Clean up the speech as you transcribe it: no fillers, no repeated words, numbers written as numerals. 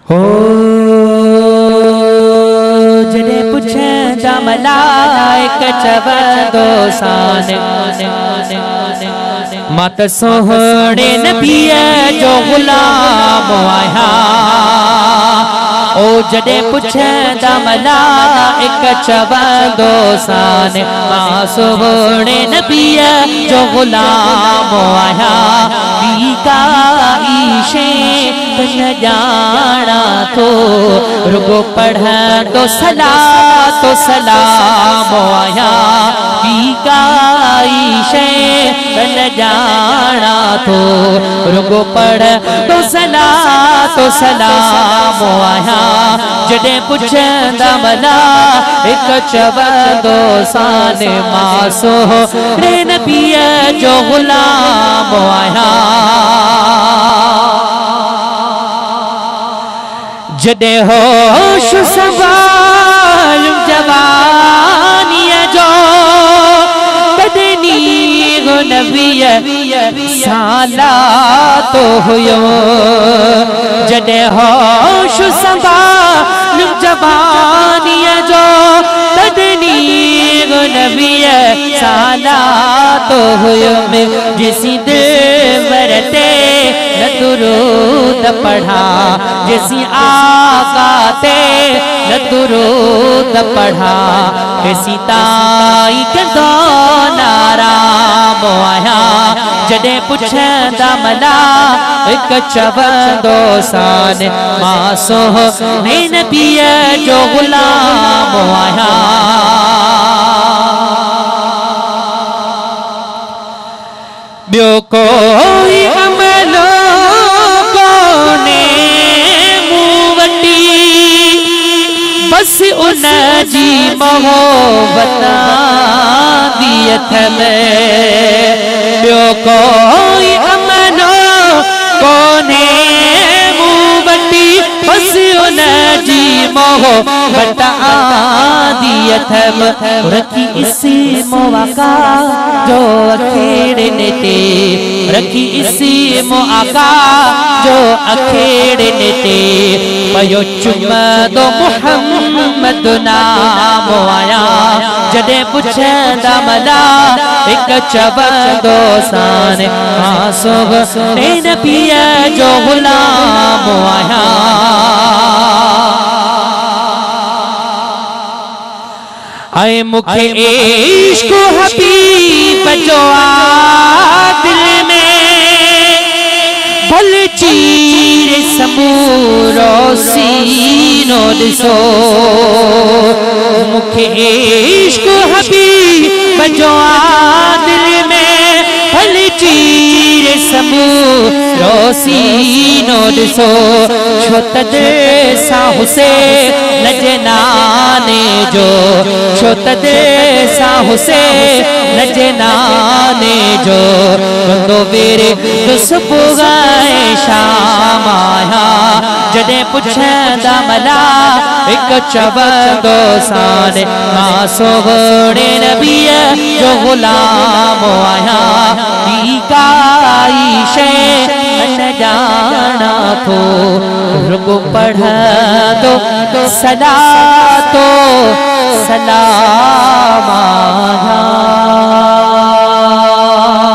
हो जॾहिं पुछंदा मलाइक चवंदो सान मां त सोहणे नबीअ जो ग़ुलाम आहियां। ओ जॾहिं पुछंदा मलाइक चवंदो सान मां सोहणे नबीअ जो ग़ुलाम आहियां। ॿी काई शइ न ॼाणा थो रुगो पढ़ंदो सलातो सलाम आहियां। ॿी काई शइ न ॼाणा थो रुगो पढ़ंदो सलातो सलाम आहियां। जॾहिं पुछंदा मलाइक चवंदो सान मां सोहणे नबीअ जो ग़ुलाम आहियां। जॾहिं होश संभाल जवानीअ जो बदनी हो नबीअ सालातो हुयो। जॾहिं होश संभाल जवानीअ जो बदनी हो नबीअ सालातो हुयो। जिसी दिल मरते न दुरूद पढ़ा जिसी आका ते न दुरूद पढ़ा किसी ताई कंदो नाराम आहियां। जॾहिं पुछंदा मलाइक चवंदो सान मां सोहणे नबीअ जो ग़ुलाम आहियां। ॿियो कोई अमलो कोने मूं वटि बस उन जी मोहब्बत दी अथमि। ॿियो कोई अमलो कोने मूं वटि बस उन जी मोहब्बत दी अथमि। रखी इसी मोआका जो अखेड़े ते रखी इसी मोआका जो अखेड़े ते पयो चुमंदो मुहम्मद नाम आहियां। जॾहिं पुछंदा मलाइक चवंदो सान मां सोहणे नबीअ जो ग़ुलाम आहियां। ऐं मूंखे इश्क़ हबीब जो दिल में भल चीर समूरो सीनो ॾिसो। मूंखे इश्क़ हबीब जो दिल में भल चीर समूरो सीनो ॾिसो। छो त दिल सां हुसैन जे नाने जो छो त दिल सां हुसैन जे नाने जो कंदो वेरे सुबुह ऐं शाम आहियां। जॾहिं पुछंदा मलाइक चवंदो सान मां सोहणे नबीअ जो ग़ुलाम आहियां। ॿी काई शइ न ॼाणा थो रुगो पढ़ंदो सलातो सलाम आहियां।